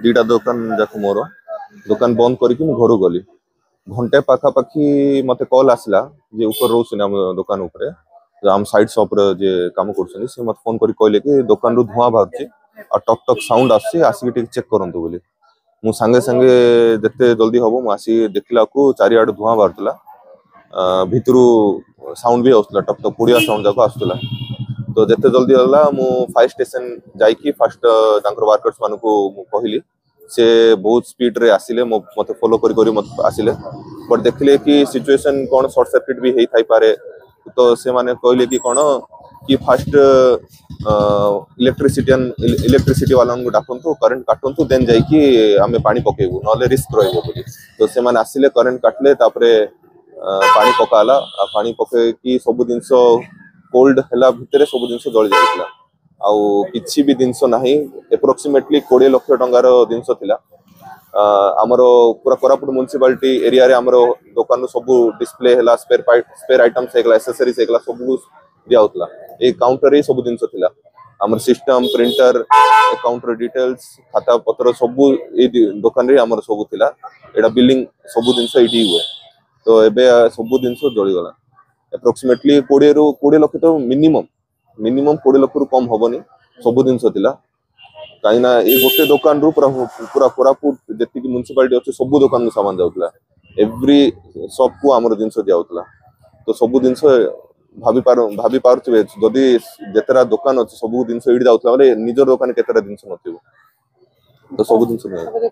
दुटा दुकान जाक मोर दुकान बंद करके घर गली घंटे पाखापाखि मत कॉल आसला जे ऊपर रोचे दुकान उपरे आम साइड शॉप जे काम कर मत फोन कर कहले कि दुकान रु धुआं बाहर टक टक साउंड आसिक चेक करंतु बोली मु संगे संगे जिते जल्दी हम मुझे देखला को चारिआड धुआं बाहर भितरू साउंड भी आसला टक टक पुड़िया साउंड जाक आसला तो जिते जल्दी है मु फायर स्टेशन जाइकी फास्ट वर्कर्स मान को कहली से बहुत स्पीड रे आसिले मत फॉलो करी मत आसिले बट देखले कि सिचुएशन कौन शॉर्ट सर्किट भी हेई थाई पारे तो से माने कहले कि कौन कि फास्ट इलेक्ट्रिसिटी वाला डाकंतु करंट काटंतु देन जाइकी आमे पानी पकेबू नले रिस्क रहइबो बोली तो से माने आसिले करंट काटले तापरे पानी पकाला पानी पके कि सब जिंस कोल्ड हैला भितरे सब जिंस जळि जाइतला आउ किछि भी जिंस नाही एप्रोक्सीमेटली 20 लाख टंकार जिंस थिला हमरो पूरा कोरापुट म्युनिसिपालिटी एरिया रे हमरो दुकान सब डिस्प्ले हैला स्पेयर आइटम्स एकला एक्सेसरीज एकला सब दिया होतला ए काउंटर रे सब जिंस थिला हमर सिस्टम प्रिंटर काउंटर डिटेल्स खाता पत्र सब ए दुकान रे हमर सब थिला एडा बिलिंग सब जिंस एडी हुए तो एबे सब जिंस जळि गला एप्रोक्सीमेटली 20 लाख तो मिनिमम 20 लाख रु कम हबनी सब जिंस थिला कहीं ये गोटे दुकान रु पूरा कोरापुट जी म्युनिसिपालिटी अच्छे सब दुकान सामान जाऊला एव्री शॉप को आमर जिनस दिया तो सब जिनस भाभी पारे जदि जितेरा दुकान अच्छे सब जिन जाऊला निजर दुकान केतेरा जिनस नथिबो तो सब जिनस